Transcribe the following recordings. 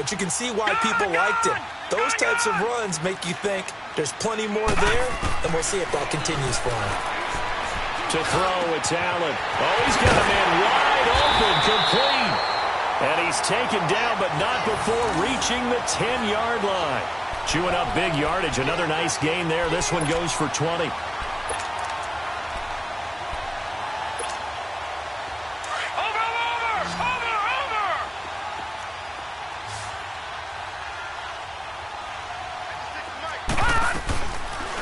but you can see why people liked him. Those types of runs make you think there's plenty more there, and we'll see if that continues for him. To throw, it's Allen. Oh, he's got a man wide open, complete. And he's taken down, but not before reaching the 10-yard line. Chewing up big yardage. Another nice gain there. This one goes for 20.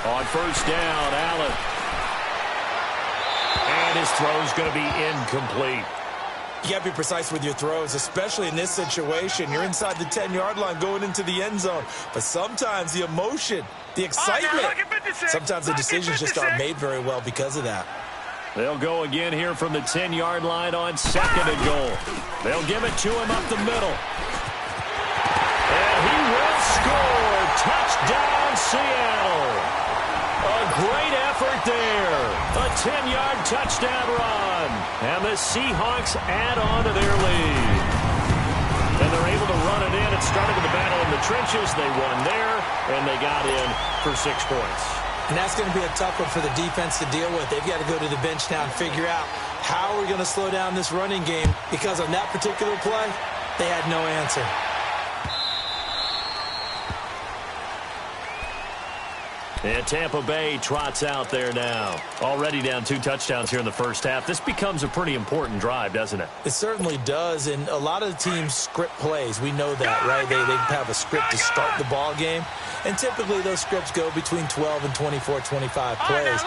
On first down, Allen. And his throw's going to be incomplete. You got to be precise with your throws, especially in this situation. You're inside the 10-yard line going into the end zone. But sometimes the emotion, the excitement, sometimes the decisions just aren't made very well because of that. They'll go again here from the 10-yard line on 2nd and goal. They'll give it to him up the middle. And he will score. Touchdown, Seattle. A great effort there. A 10-yard touchdown run. And the Seahawks add on to their lead. And they're able to run it in. It started with the battle in the trenches. They won there, and they got in for 6 points. And that's going to be a tough one for the defense to deal with. They've got to go to the bench now and figure out how we're going to slow down this running game, because on that particular play, they had no answer. And Tampa Bay trots out there now. Already down 2 touchdowns here in the first half. This becomes a pretty important drive, doesn't it? It certainly does, and a lot of the teams script plays. We know that, right? They have a script to start the ball game, and typically those scripts go between 12 and 24, 25 plays.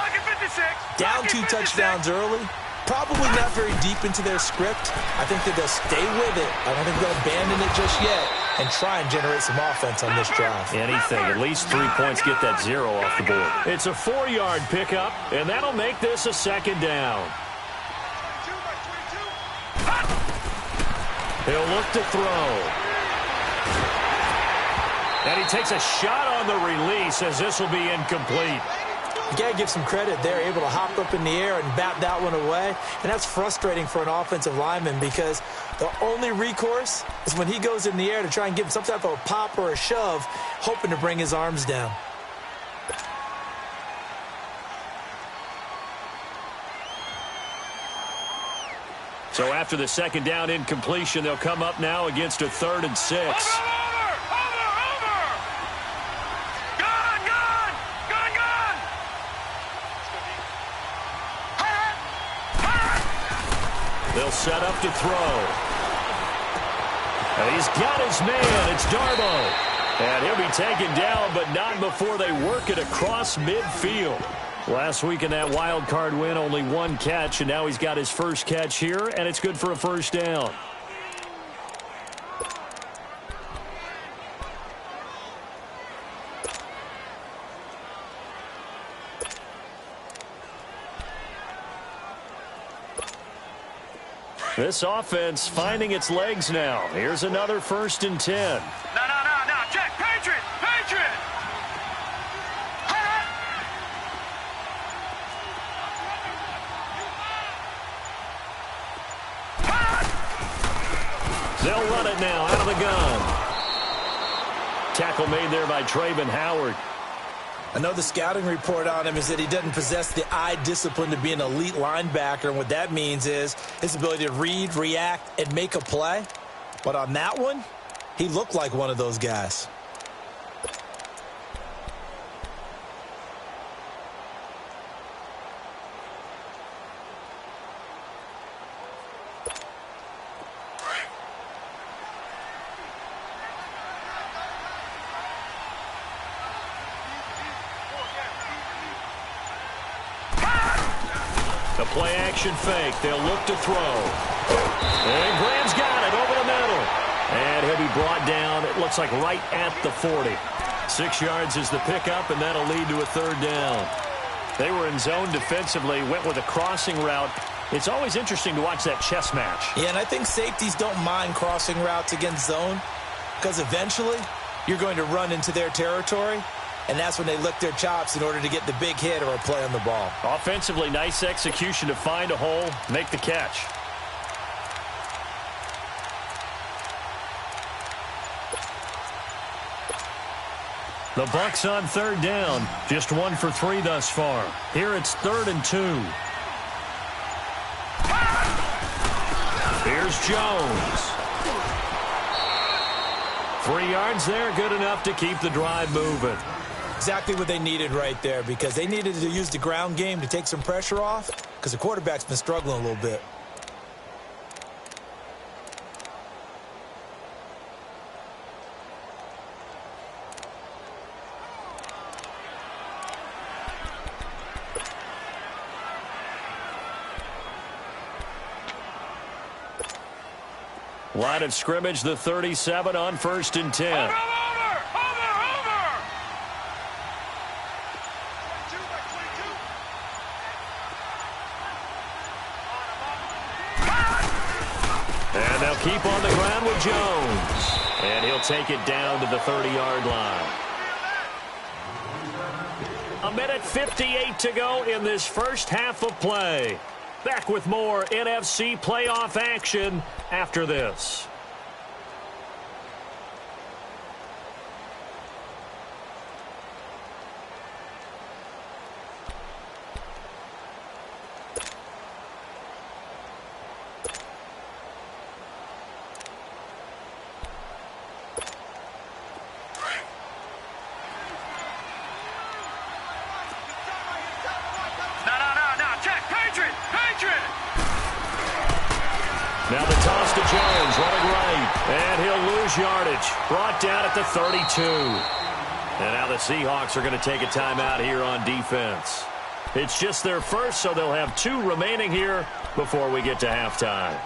Down 2 touchdowns early, probably not very deep into their script. I think that they'll stay with it. I don't think they'll abandon it just yet and try and generate some offense on this drive. Anything. At least 3 points, get that 0 off the board. It's a 4-yard pickup, and that'll make this a 2nd down. He'll look to throw. And he takes a shot on the release, as this will be incomplete. You got to give some credit there, able to hop up in the air and bat that one away. And that's frustrating for an offensive lineman, because the only recourse is when he goes in the air to try and give him some type of a pop or a shove, hoping to bring his arms down. So after the 2nd down incompletion, they'll come up now against a 3rd and 6. They'll set up to throw. And he's got his man. It's Darbo. And he'll be taken down, but not before they work it across midfield. Last week in that wild card win, only 1 catch, and now he's got his first catch here, and it's good for a 1st down. This offense finding its legs now. Here's another 1st and 10. No, Jack, Patriot! They'll run it now out of the gun. Tackle made there by Trayvon Howard. I know the scouting report on him is that he doesn't possess the eye discipline to be an elite linebacker, and what that means is his ability to read, react, and make a play. But on that one, he looked like one of those guys. The play-action fake. They'll look to throw. And Graham's got it over the middle. And he'll be brought down, it looks like right at the 40. 6 yards is the pickup, and that'll lead to a 3rd down. They were in zone defensively, went with a crossing route. It's always interesting to watch that chess match. Yeah, and I think safeties don't mind crossing routes against zone, because eventually you're going to run into their territory, and that's when they lick their chops in order to get the big hit or a play on the ball. Offensively, nice execution to find a hole, make the catch. The Bucs on third down. Just 1 for 3 thus far. Here it's 3rd and 2. Here's Jones. 3 yards there, good enough to keep the drive moving. Exactly what they needed right there, because they needed to use the ground game to take some pressure off, because the quarterback's been struggling a little bit. Line of scrimmage, the 37 on 1st and 10. Over! And they'll keep on the ground with Jones. And he'll take it down to the 30-yard line. 1:58 to go in this first half of play. Back with more NFC playoff action after this. Now the toss to Jones, running right. And he'll lose yardage. Brought down at the 32. And now the Seahawks are going to take a timeout here on defense. It's just their first, so they'll have 2 remaining here before we get to halftime.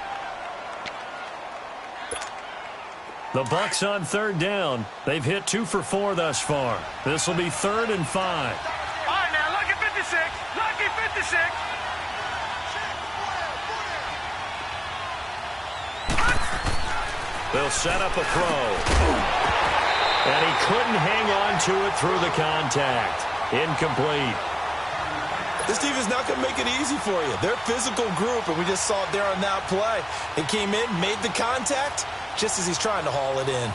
The Bucs on third down. They've hit 2 for 4 thus far. This will be 3rd and 5. All right, now, lucky 56. Lucky 56. They'll set up a throw. And he couldn't hang on to it through the contact. Incomplete. This team is not going to make it easy for you. They're a physical group, and we just saw it there on that play. He came in, made the contact, just as he's trying to haul it in.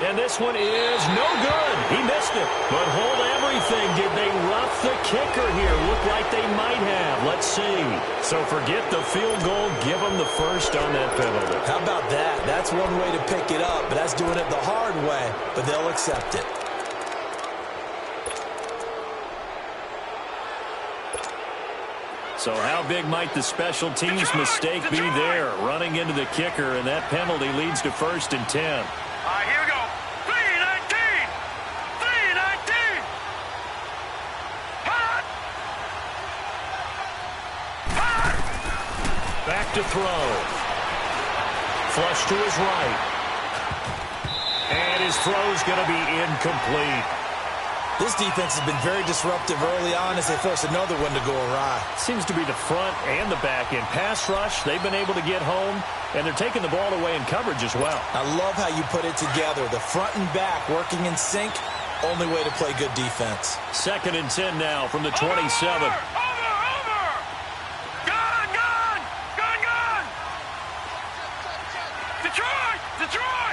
And this one is no good. He missed it. But hold everything. Did they rough the kicker here? Looked like they might have. Let's see. So forget the field goal. Give them the first on that penalty. How about that? That's one way to pick it up, but that's doing it the hard way. But they'll accept it. So how big might the special teams mistake be there? Running into the kicker, and that penalty leads to 1st and 10. All right, here we go. 3-19. 3-19. Hot. Hot. Back to throw. Flush to his right. And his throw's going to be incomplete. This defense has been very disruptive early on as they force another one to go awry. Seems to be the front and the back end. Pass rush, they've been able to get home, and they're taking the ball away in coverage as well. I love how you put it together. The front and back working in sync, only way to play good defense. 2nd and 10 now from the 27. Over. Gone. Detroit.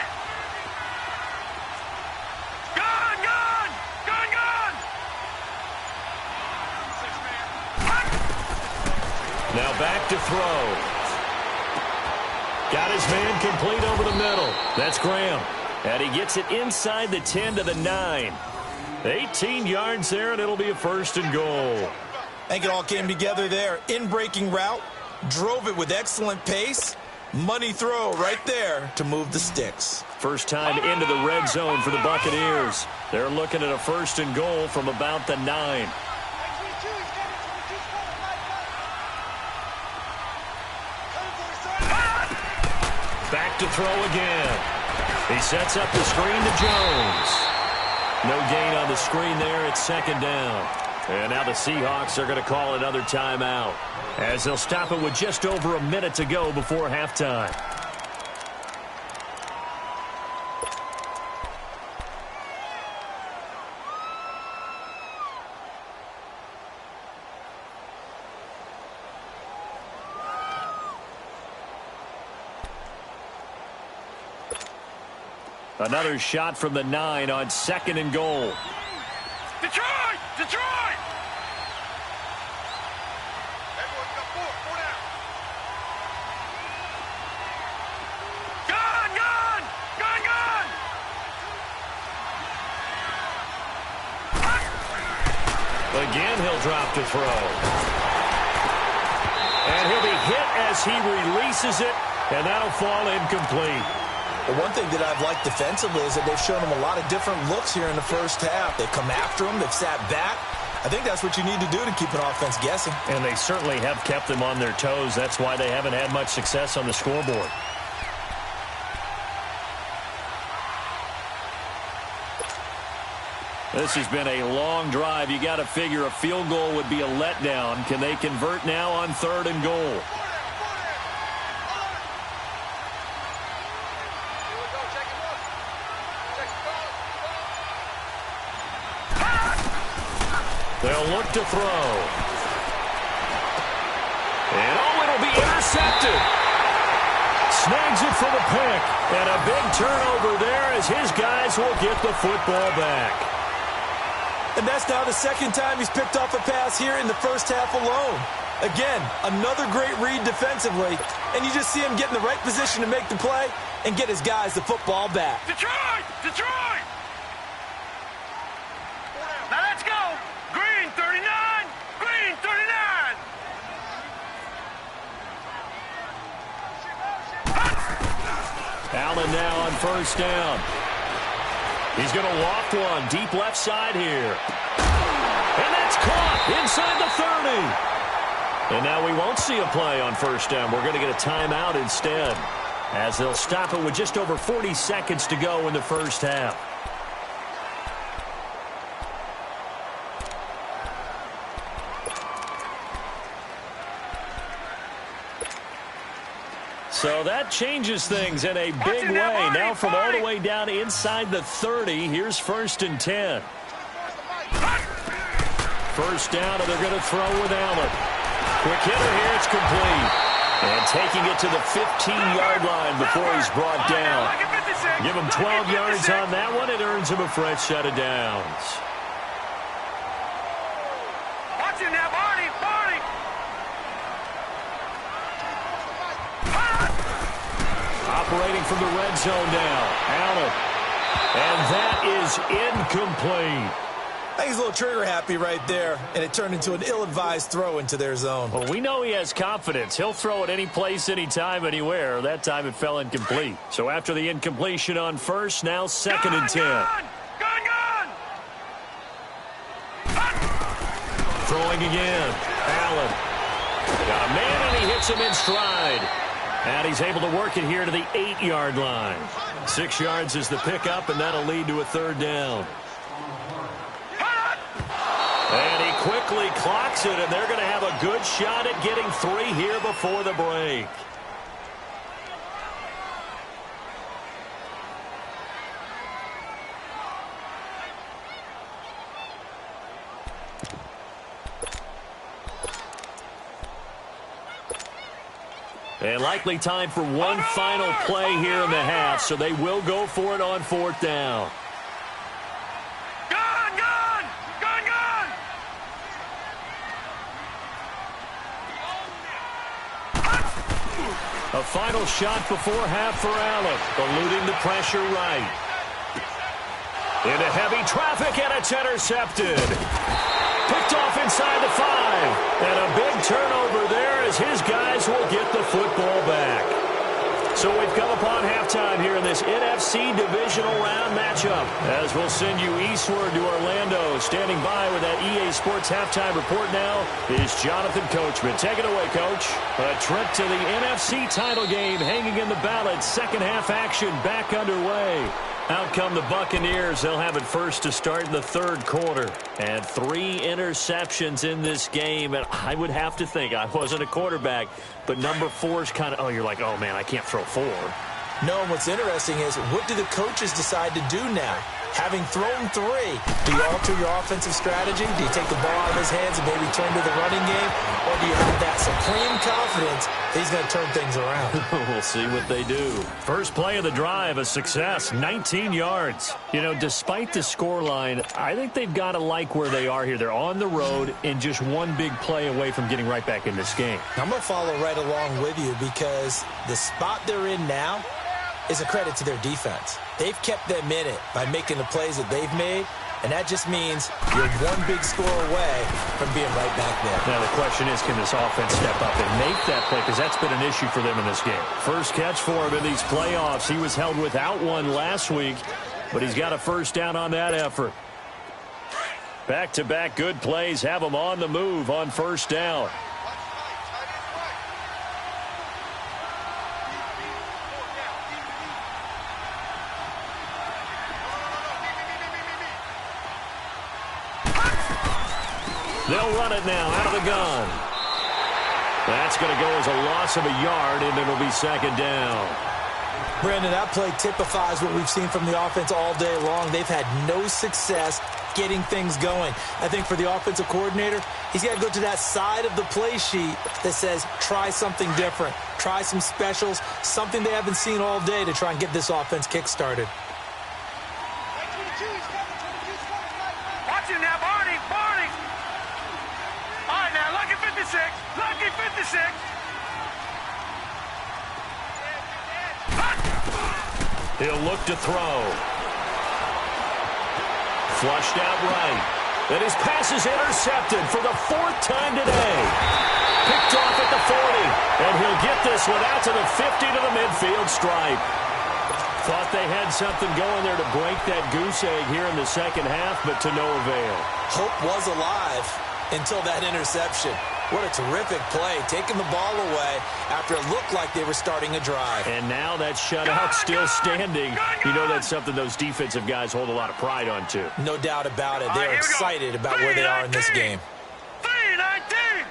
Now back to throw. Got his man complete over the middle. That's Graham. And he gets it inside the 10 to the 9. 18 yards there, and it'll be a 1st and goal. I think it all came together there. In-breaking route, drove it with excellent pace. Money throw right there to move the sticks. First time into the red zone for the Buccaneers. They're looking at a 1st and goal from about the 9. Back to throw again. He sets up the screen to Jones. No gain on the screen there. It's 2nd down. And now the Seahawks are going to call another timeout as they'll stop it with just over a minute to go before halftime. Another shot from the 9 on 2nd and goal. Detroit! Detroit! Gun! Gun! Gun! Gun! Again, he'll drop to throw. And he'll be hit as he releases it, and that'll fall incomplete. The one thing that I've liked defensively is that they've shown him a lot of different looks here in the first half. They've come after him. They've sat back. I think that's what you need to do to keep an offense guessing. And they certainly have kept them on their toes. That's why they haven't had much success on the scoreboard. This has been a long drive. You got to figure a field goal would be a letdown. Can they convert now on 3rd and goal? They'll look to throw. And it'll be intercepted. Snags it for the pick. And a big turnover there as his guys will get the football back. And that's now the second time he's picked off a pass here in the first half alone. Again, another great read defensively. And you just see him get in the right position to make the play and get his guys the football back. Detroit! Detroit! Now let's go! Green 39! Green 39! Allen now on 1st down. He's going to loft one deep left side here. And that's caught inside the 30. And now we won't see a play on 1st down. We're going to get a timeout instead, as they'll stop it with just over 40 seconds to go in the first half. So that changes things in a big way. Now from all the way down inside the 30, here's 1st and 10. 1st down, and they're going to throw with Allen. Quick hitter here, it's complete. And taking it to the 15-yard line before he's brought down. Give him 12 yards on that one. It earns him a fresh set of downs. Watch it now, Barney! Barney! Operating from the red zone now. Allen. And that is incomplete. I think he's a little trigger happy right there, and it turned into an ill-advised throw into their zone. Well, we know he has confidence. He'll throw it any place, anytime, anywhere. That time it fell incomplete. So after the incompletion on 1st, now 2nd and 10. Gun! Gun! Throwing again. Allen. Got a man, and he hits him in stride. And he's able to work it here to the 8-yard line. 6 yards is the pickup, and that'll lead to a 3rd down. And he quickly clocks it, and they're going to have a good shot at getting 3 here before the break. And likely time for one final play here in the half, so they will go for it on 4th down. Gun! Gun! Gun! Gun! A final shot before half for Allen, eluding the pressure right. Into heavy traffic, and it's intercepted. Picked off inside the 5. And a big turnover there as his guys will get the football back. So we've come upon halftime here in this NFC divisional round matchup. As we'll send you eastward to Orlando. Standing by with that EA Sports halftime report now is Jonathan Coachman. Take it away, Coach. A trip to the NFC title game hanging in the balance. Second half action back underway. Out come the Buccaneers. They'll have it first to start in the 3rd quarter. And 3 interceptions in this game. And I would have to think, I wasn't a quarterback, but number 4 is kind of, oh, you're like, oh, man, I can't throw 4. No, and what's interesting is, what do the coaches decide to do now? Having thrown 3, do you alter your offensive strategy? Do you take the ball out of his hands and maybe turn to the running game? Or do you have that supreme confidence he's going to turn things around. We'll see what they do. First play of the drive, a success, 19 yards. You know, despite the scoreline, I think they've got to like where they are here. They're on the road and just one big play away from getting right back in this game. I'm going to follow right along with you because the spot they're in now is a credit to their defense. They've kept them in it by making the plays that they've made, and that just means you're one big score away from being right back there. Now the question is, can this offense step up and make that play? Because that's been an issue for them in this game. First catch for him in these playoffs. He was held without one last week, but he's got a first down on that effort. Back-to-back good plays have him on the move on first down. They'll run it now out of the gun. That's going to go as a loss of a yard, and it'll be second down. Brandon, that play typifies what we've seen from the offense all day long. They've had no success getting things going. I think for the offensive coordinator, he's got to go to that side of the play sheet that says try something different, try some specials, something they haven't seen all day to try and get this offense kick-started. Watch it now, Barney, Barney. All right, now, lucky 56, lucky 56. He'll look to throw. Flushed out right. And his pass is intercepted for the fourth time today. Picked off at the 40. And he'll get this one out to the 50 to the midfield stripe. Thought they had something going there to break that goose egg here in the second half, but to no avail. Hope was alive until that interception. What a terrific play, taking the ball away after it looked like they were starting a drive. And now that shutout still standing. You know that's something those defensive guys hold a lot of pride on, too. No doubt about it. They're excited about where they are in this game. 3-19.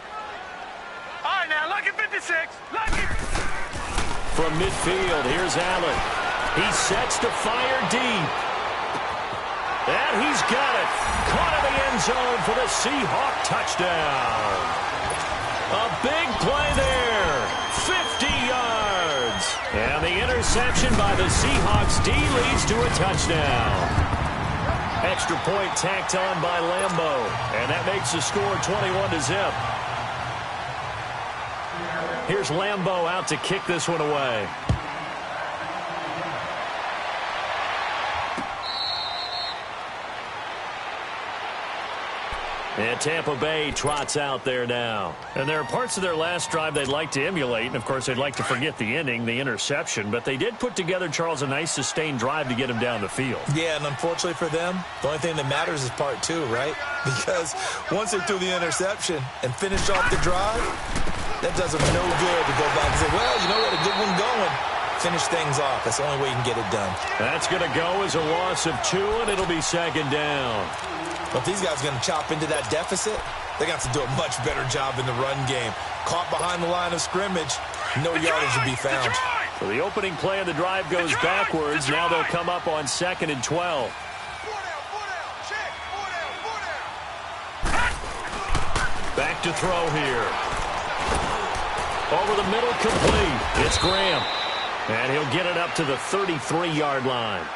All right, now, lucky 56, lucky. From midfield, here's Allen. He sets to fire deep. And he's got it. Caught in the end zone for the Seahawk touchdown. A big play there. 50 yards. And the interception by the Seahawks D leads to a touchdown. Extra point tacked on by Lambo. And that makes the score 21-0. Here's Lambo out to kick this one away. And Tampa Bay trots out there now. And there are parts of their last drive they'd like to emulate. And, of course, they'd like to forget the inning, the interception. But they did put together, Charles, a nice sustained drive to get him down the field. Yeah, and unfortunately for them, the only thing that matters is part two, right? Because once they threw the interception and finished off the drive, that does them no good to go back and say, well, you know what, a good one going. Finish things off. That's the only way you can get it done. That's going to go as a loss of 2, and it'll be second down. But if these guys are going to chop into that deficit, they got to do a much better job in the run game. Caught behind the line of scrimmage, no yardage to be found. So the opening play of the drive goes backwards. Now they'll come up on 2nd and 12. Back to throw here. Over the middle, complete. It's Graham. And he'll get it up to the 33-yard line.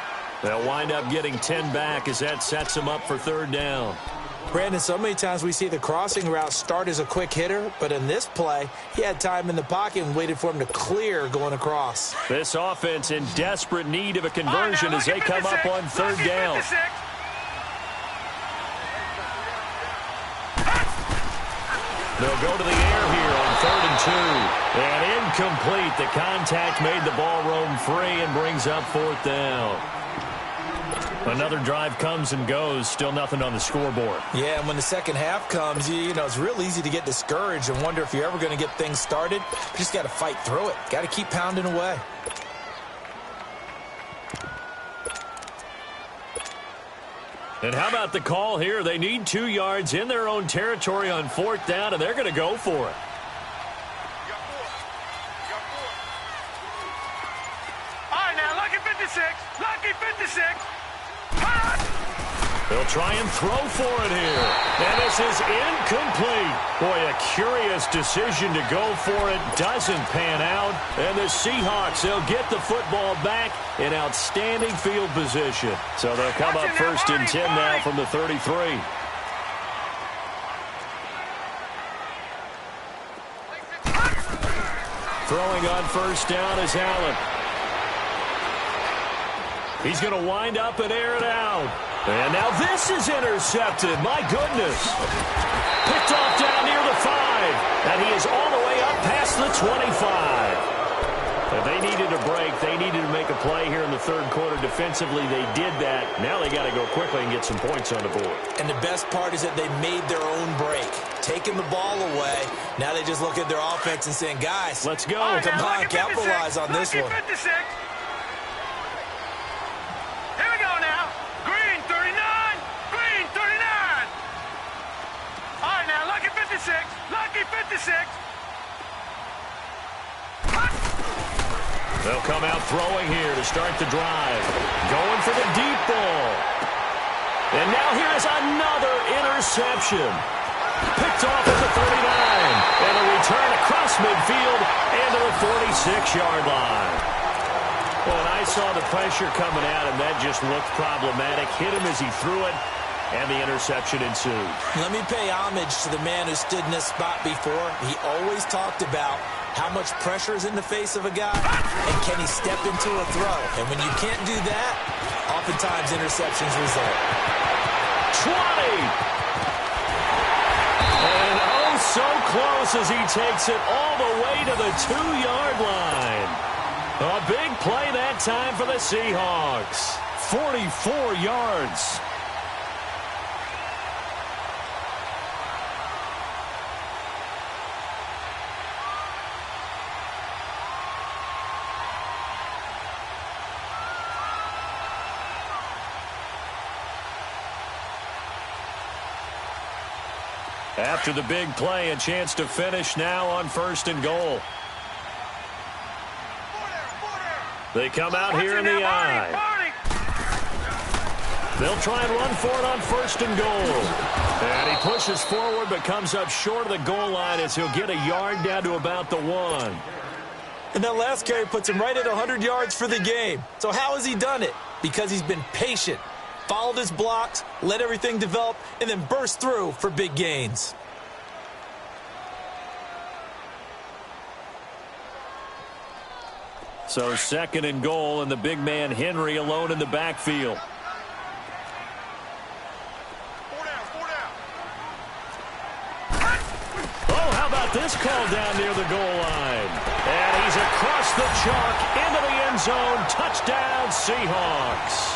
They'll wind up getting 10 back as that sets him up for third down. Brandon, so many times we see the crossing route start as a quick hitter, but in this play, he had time in the pocket and waited for him to clear going across. This offense in desperate need of a conversion as they come up on third down. They'll go to the air here on 3rd and 2. And incomplete. The contact made the ball roam free and brings up 4th down. Another drive comes and goes. Still nothing on the scoreboard. Yeah, and when the second half comes, you know, it's real easy to get discouraged and wonder if you're ever going to get things started. You just got to fight through it. Got to keep pounding away. And how about the call here? They need 2 yards in their own territory on 4th down, and they're going to go for it. All right, now, lucky 56, lucky 56. They'll try and throw for it here. And this is incomplete. Boy, a curious decision to go for it. Doesn't pan out. And the Seahawks, they'll get the football back in outstanding field position. So they'll come up first and 10 now from the 33. Throwing on first down is Allen. He's going to wind up and air it out. And now this is intercepted. My goodness. Picked off down near the 5. And he is all the way up past the 25. If they needed a break, they needed to make a play here in the third quarter. Defensively, they did that. Now they got to go quickly and get some points on the board. And the best part is that they made their own break. Taking the ball away. Now they just look at their offense and saying, guys, let's go. Come on, capitalize on this one. 56. Here we go now. Green 39. Green 39. All right, now, Lucky 56. Lucky 56. They'll come out throwing here to start the drive. Going for the deep ball. And now here is another interception. Picked off at the 39. And a return across midfield and to the 46-yard line. Well, and I saw the pressure coming at him. That just looked problematic. Hit him as he threw it. And the interception ensued. Let me pay homage to the man who stood in this spot before. He always talked about how much pressure is in the face of a guy, and can he step into a throw? And when you can't do that, oftentimes interceptions result. 20! And oh, so close as he takes it all the way to the 2-yard line. A big play that time for the Seahawks. 44 yards. After the big play, a chance to finish now on first and goal. They come out here in the I. They'll try and run for it on first and goal. And he pushes forward but comes up short of the goal line as he'll get a yard down to about the 1. And that last carry puts him right at 100 yards for the game. So how has he done it? Because he's been patient. Followed his blocks, let everything develop, and then burst through for big gains. So second and goal, and the big man Henry alone in the backfield. Oh, how about this call down near the goal line? And he's across the chalk into the end zone. Touchdown, Seahawks.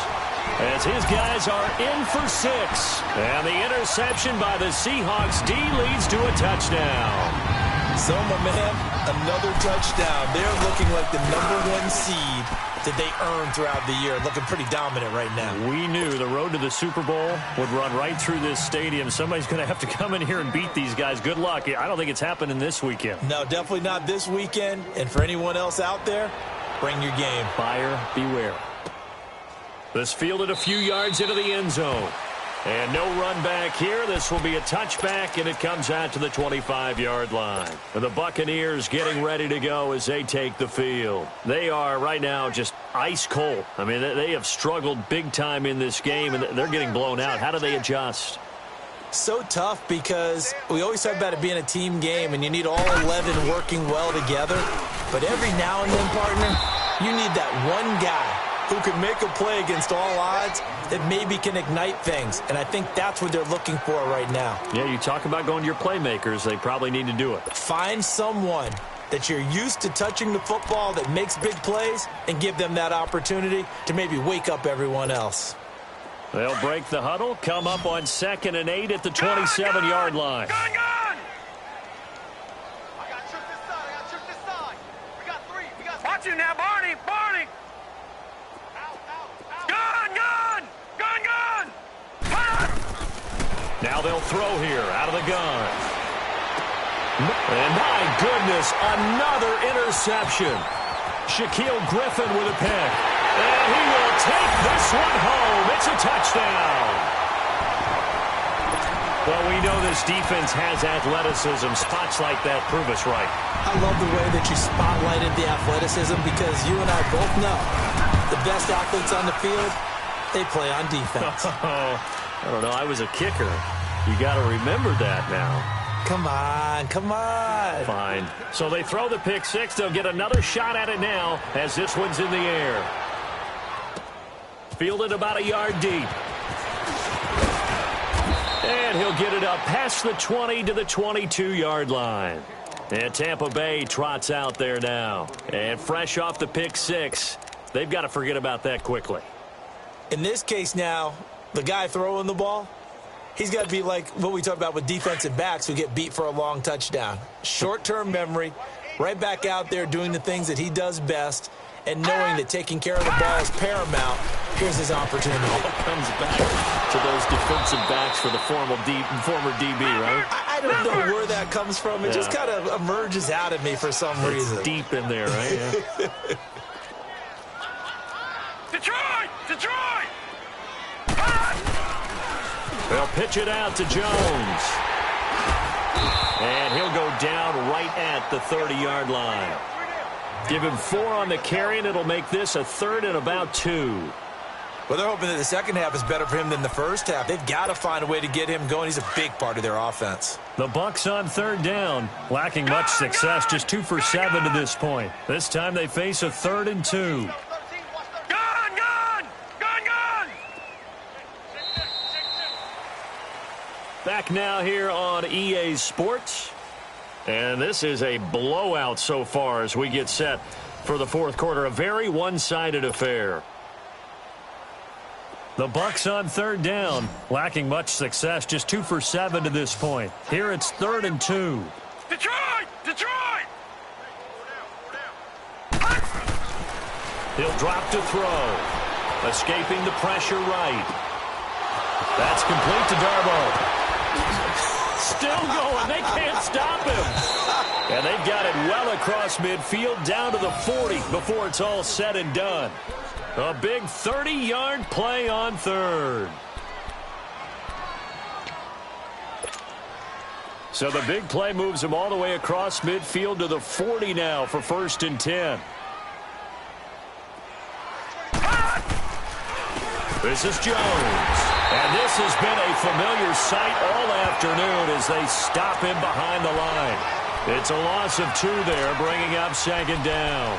As his guys are in for 6. And the interception by the Seahawks D leads to a touchdown. So, my man, another touchdown. They're looking like the #1 seed that they earned throughout the year. Looking pretty dominant right now. We knew the road to the Super Bowl would run right through this stadium. Somebody's going to have to come in here and beat these guys. Good luck. I don't think it's happening this weekend. No, definitely not this weekend. And for anyone else out there, bring your game. Buyer beware. This fielded a few yards into the end zone. And no run back here. This will be a touchback, and it comes out to the 25-yard line. And the Buccaneers getting ready to go as they take the field. They are right now just ice cold. I mean, they have struggled big time in this game, and they're getting blown out. How do they adjust? So tough because we always talk about it being a team game, and you need all 11 working well together. But every now and then, partner, you need that one guy who can make a play against all odds that maybe can ignite things. And I think that's what they're looking for right now. Yeah, you talk about going to your playmakers. They probably need to do it. Find someone that you're used to touching the football that makes big plays and give them that opportunity to maybe wake up everyone else. They'll break the huddle, come up on 2nd and 8 at the 27-yard line. Gun! Watch him now, Barney! Now they'll throw here out of the gun. And my goodness, another interception. Shaquille Griffin with a pick. And he will take this one home. It's a touchdown. Well, we know this defense has athleticism. Spots like that prove us right. I love the way that you spotlighted the athleticism because you and I both know the best athletes on the field, they play on defense. I don't know. I was a kicker. You got to remember that now. Come on, come on. Fine. So they throw the pick six. They'll get another shot at it now as this one's in the air. Fielded about a yard deep. And he'll get it up past the 20 to the 22-yard line. And Tampa Bay trots out there now. And fresh off the pick six, they've got to forget about that quickly. In this case now, the guy throwing the ball, he's got to be like what we talked about with defensive backs who get beat for a long touchdown. Short-term memory, right back out there doing the things that he does best, and knowing that taking care of the ball is paramount. Here's his opportunity. It comes back to those defensive backs for the former DB, right? I don't know where that comes from. It just kind of emerges out of me for some reason. It's deep in there, right? Yeah. Detroit! Detroit! They'll pitch it out to Jones. And he'll go down right at the 30-yard line. Give him 4 on the carry, and it'll make this a 3rd and about 2. Well, they're hoping that the second half is better for him than the first half. They've got to find a way to get him going. He's a big part of their offense. The Bucs on 3rd down. Lacking much success, just 2 for 7 to this point. This time they face a 3rd and 2. Back now here on EA Sports. And this is a blowout so far as we get set for the fourth quarter. A very one-sided affair. The Bucs on 3rd down. Lacking much success. Just 2 for 7 to this point. Here it's 3rd and 2. Detroit! Detroit! He'll drop to throw. Escaping the pressure right. That's complete to Darboh. Still going. They can't stop him. And they've got it well across midfield down to the 40 before it's all said and done. A big 30-yard play on 3rd. So the big play moves him all the way across midfield to the 40 now for 1st and 10. This is Jones. And this has been a familiar sight all afternoon as they stop him behind the line. It's a loss of 2 there, bringing up 2nd down.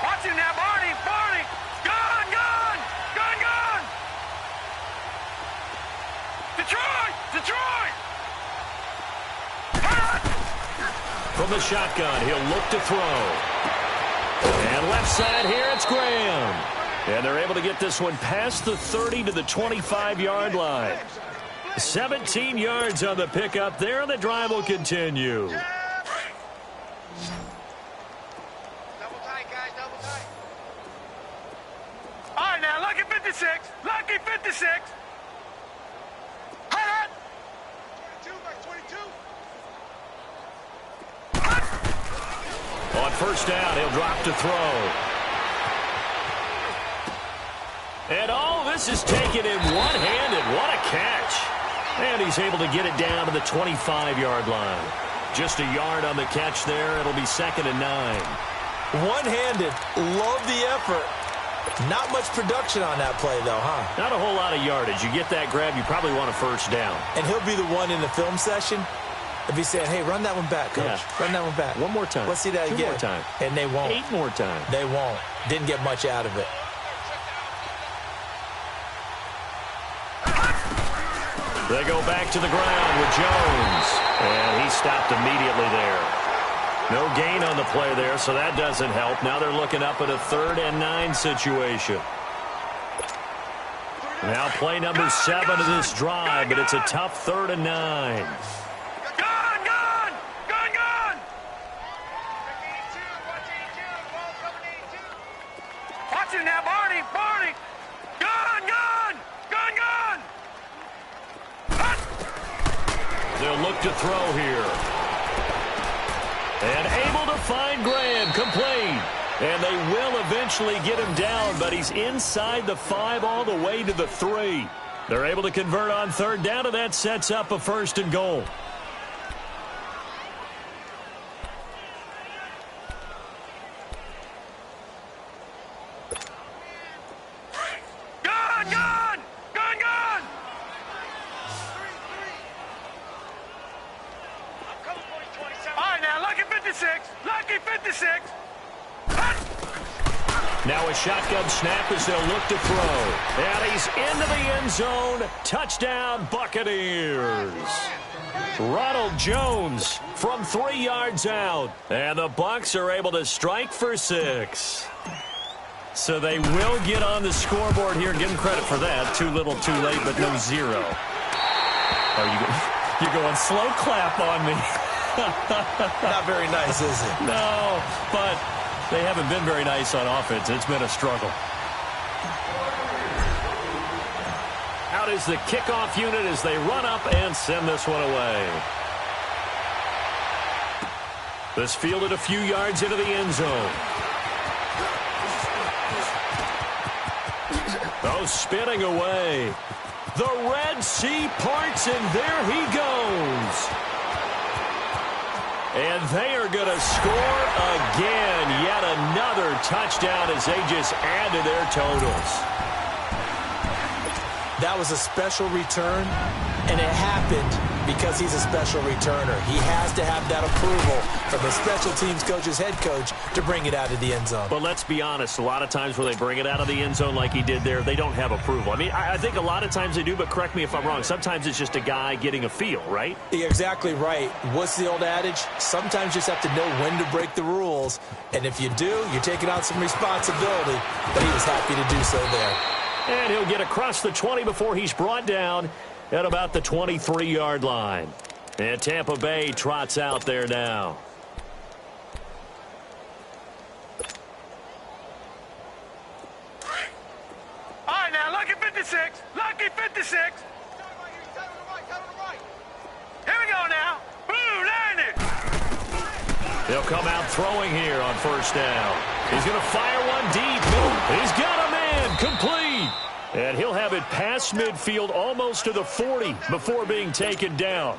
Watch him now, Barney! Barney! Gone! Gone! Gone! Gone! Detroit! Detroit! From the shotgun, he'll look to throw. And left side here, it's Graham. And they're able to get this one past the 30 to the 25-yard line. 17 yards on the pickup there, and the drive will continue. Double tight, guys, double tight. All right, now, lucky 56. Lucky 56. Hot! 22 by 22. On 1st down, he'll drop to throw. And all this is taken in one-handed. What a catch. And he's able to get it down to the 25-yard line. Just a yard on the catch there. It'll be 2nd and 9. One-handed. Love the effort. Not much production on that play, though, huh? Not a whole lot of yardage. You get that grab, you probably want a 1st down. And he'll be the one in the film session if he's saying, hey, run that one back, coach. Yeah. Run that one back. One more time. Let's see that 2 again. more time. And they won't. 8 more times. They won't. Didn't get much out of it. They go back to the ground with Jones. And he stopped immediately there. No gain on the play there, so that doesn't help. Now they're looking up at a 3rd and 9 situation. Now play number 7 of this drive, but it's a tough 3rd and 9. Gone! Gone! Gone! Gone! Watch him now, Barney! Barney! Gone! Gone! Gone! Gone! They'll look to throw here. And able to find Graham, complete. And they will eventually get him down, but he's inside the 5 all the way to the 3. They're able to convert on third down, and that sets up a 1st and goal. Lucky 56. Now a shotgun snap as they'll look to throw. And he's into the end zone. Touchdown, Buccaneers. Ronald Jones from 3 yards out. And the Bucs are able to strike for 6. So they will get on the scoreboard here. Give them credit for that. Too little, too late, but no 0. You're going slow clap on me. Not very nice, is it? No, but they haven't been very nice on offense. It's been a struggle. Out is the kickoff unit as they run up and send this one away. This fielded a few yards into the end zone. Oh, spinning away. The Red Sea parts, and there he goes. And they are going to score again. Yet another touchdown as they just add to their totals. That was a special return, and it happened because he's a special returner. He has to have that approval from the special teams coach's head coach to bring it out of the end zone. But let's be honest, a lot of times when they bring it out of the end zone like he did there, they don't have approval. I mean, I think a lot of times they do, but correct me if I'm wrong. Sometimes it's just a guy getting a feel, right? You're exactly right. What's the old adage? Sometimes you just have to know when to break the rules. And if you do, you're taking on some responsibility. But he was happy to do so there. And he'll get across the 20 before he's brought down at about the 23-yard line. And Tampa Bay trots out there now. All right, now, lucky 56. Lucky 56. Here we go now. Boom, landed. He'll come out throwing here on first down. He's going to fire one deep. He's got a man. Complete. And he'll have it past midfield almost to the 40 before being taken down.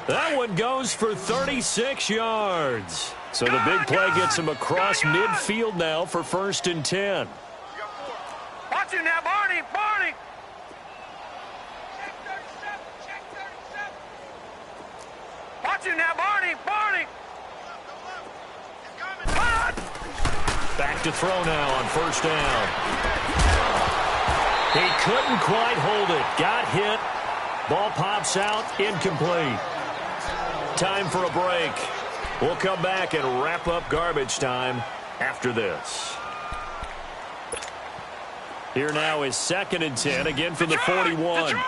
That one goes for 36 yards. So the big play gets him across midfield now for 1st and 10. Watch him now, Barney. Barney. Watch him now, Barney. Barney. Back to throw now on first down. He couldn't quite hold it. Got hit. Ball pops out. Incomplete. Time for a break. We'll come back and wrap up garbage time after this. Here now is 2nd and 10, again from the 41. Detroit!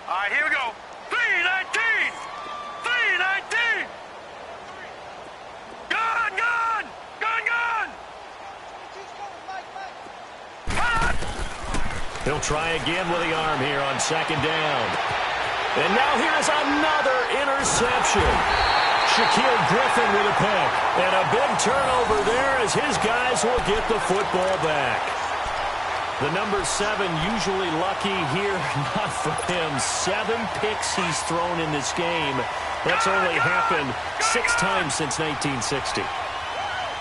All right, here we go. 3-19. 3-19. Gun, gun. Gun, gun. He'll try again with the arm here on 2nd down. And now here's another interception. Shaquille Griffin with a pick. And a big turnover there as his guys will get the football back. The number 7 usually lucky here. Not for him. 7 picks he's thrown in this game. That's only happened 6 times since 1960.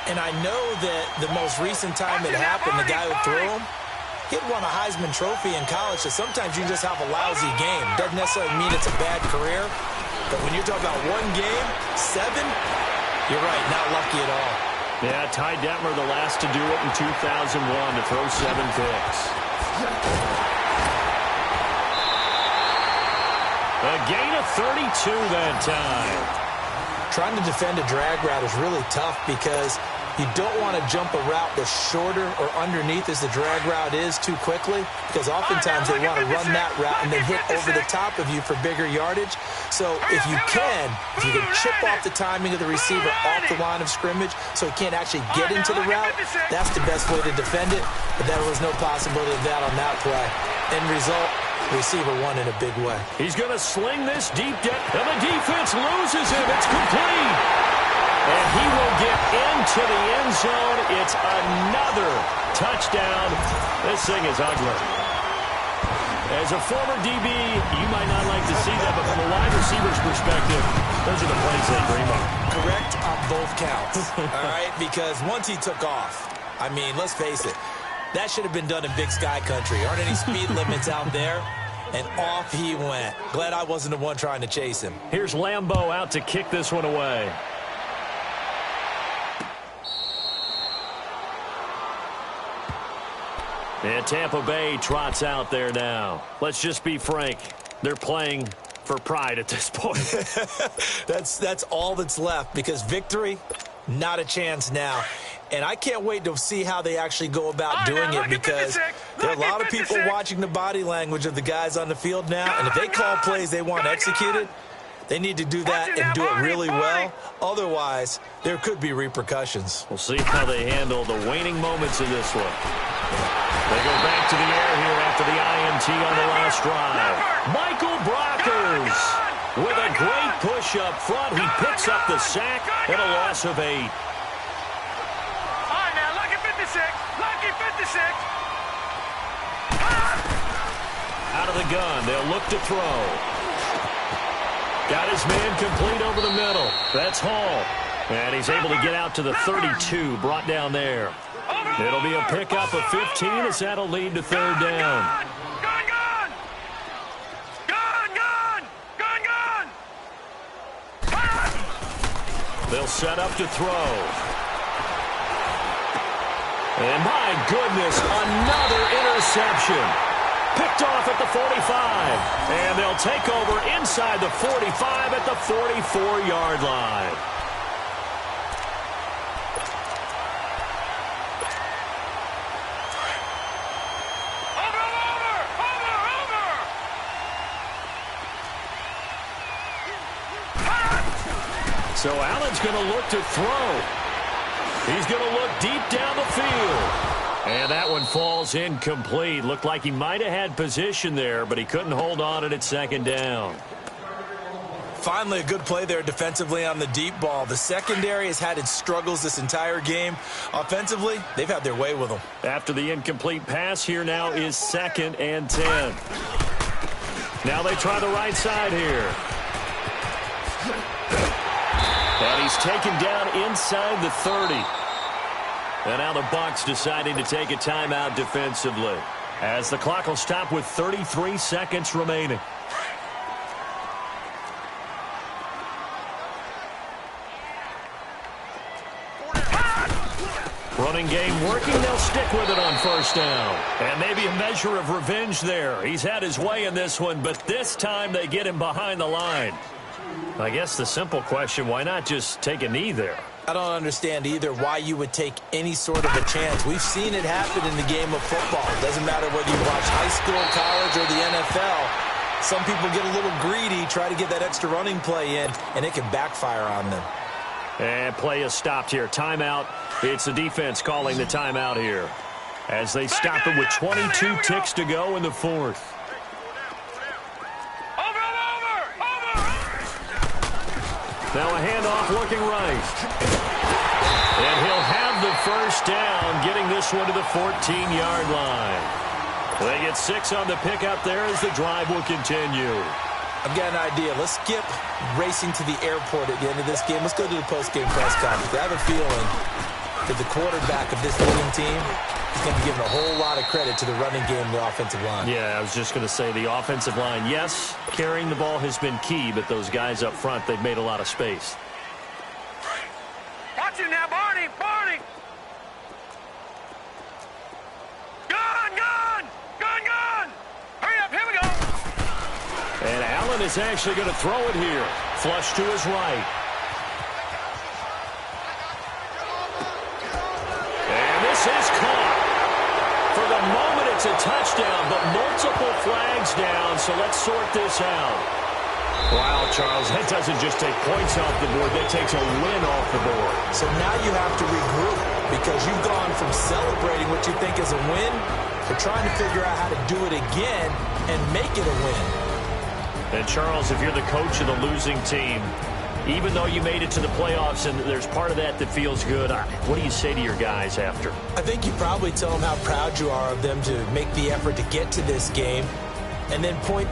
And I know that the most recent time it happened, the guy who threw him, he had won a Heisman Trophy in college, so sometimes you just have a lousy game. Doesn't necessarily mean it's a bad career, but when you're talking about one game, 7, you're right, not lucky at all. Yeah, Ty Detmer, the last to do it in 2001 to throw 7 picks. A gain of 32 that time. Trying to defend a drag route is really tough because you don't want to jump a route that's shorter or underneath as the drag route is too quickly, because oftentimes they want to run that route and then hit over the top of you for bigger yardage. So if you can chip off the timing of the receiver off the line of scrimmage so he can't actually get into the route, that's the best way to defend it. But there was no possibility of that on that play. End result, Receiver won in a big way. He's going to sling this deep down, and the defense loses him. It's complete. And he will get into the end zone. It's another touchdown. This thing is ugly. As a former DB, you might not like to see that, but from a wide receiver's perspective, those are the plays they dream of. Correct on both counts, all right? Because once he took off, I mean, let's face it, that should have been done in Big Sky Country. Aren't any speed limits out there? And off he went. Glad I wasn't the one trying to chase him. Here's Lambeau out to kick this one away. And Tampa Bay trots out there now. Let's just be frank. They're playing for pride at this point. That's all that's left, because victory, not a chance now. And I can't wait to see how they actually go about doing it, because there are a lot of people watching the body language of the guys on the field now. And if they call plays they want executed, they need to do that and do it really well. Otherwise, there could be repercussions. We'll see how they handle the waning moments of this one. They go back to the air here after the INT on the last drive. Michael Brockers with a great push up front. He picks up the sack and a loss of 8. All right, now, lucky 56. Lucky 56. Out of the gun, they'll look to throw. Got his man complete over the middle. That's Hall. And he's able to get out to the 32, brought down there. It'll be a pickup of 15 as that'll lead to third down. Gun, gun! Gun, gun! Gun, gun! They'll set up to throw. And my goodness, another interception. Picked off at the 45. And they'll take over inside the 45 at the 44-yard line. So Allen's going to look to throw. He's going to look deep down the field. And that one falls incomplete. Looked like he might have had position there, but he couldn't hold on it at second down. Finally, a good play there defensively on the deep ball. The secondary has had its struggles this entire game. Offensively, they've had their way with them. After the incomplete pass, here now is 2nd and 10. Now they try the right side here. And he's taken down inside the 30. And now the Bucs deciding to take a timeout defensively, as the clock will stop with 33 seconds remaining. Running game working. They'll stick with it on first down. And maybe a measure of revenge there. He's had his way in this one, but this time they get him behind the line. I guess the simple question, why not just take a knee there? I don't understand either why you would take any sort of a chance. We've seen it happen in the game of football. It doesn't matter whether you watch high school, college, or the NFL. Some people get a little greedy, try to get that extra running play in, and it can backfire on them. And play is stopped here. Timeout. It's the defense calling the timeout here, as they stop it with 22 ticks to go in the 4th. Now a handoff looking right. And he'll have the first down, getting this one to the 14-yard line. They get 6 on the pickup there as the drive will continue. I've got an idea. Let's skip racing to the airport at the end of this game. Let's go to the post-game press conference. I have a feeling that the quarterback of this winning team is going to be giving a whole lot of credit to the running game and the offensive line. Yeah, I was just going to say the offensive line, yes, carrying the ball has been key, but those guys up front, they've made a lot of space. Watch it now, Barney! Barney! Gun! Gun! Gun! Gun! Hurry up, here we go! And Allen is actually going to throw it here. Flush to his right. And this is caught. For the moment, it's a touchdown, but multiple flags down, so let's sort this out. Wow, Charles, that doesn't just take points off the board, that takes a win off the board. So now you have to regroup. because you've gone from celebrating what you think is a win to trying to figure out how to do it again and make it a win. And, Charles, if you're the coach of the losing team, even though you made it to the playoffs and there's part of that that feels good, what do you say to your guys after? I think you probably tell them how proud you are of them to make the effort to get to this game and then point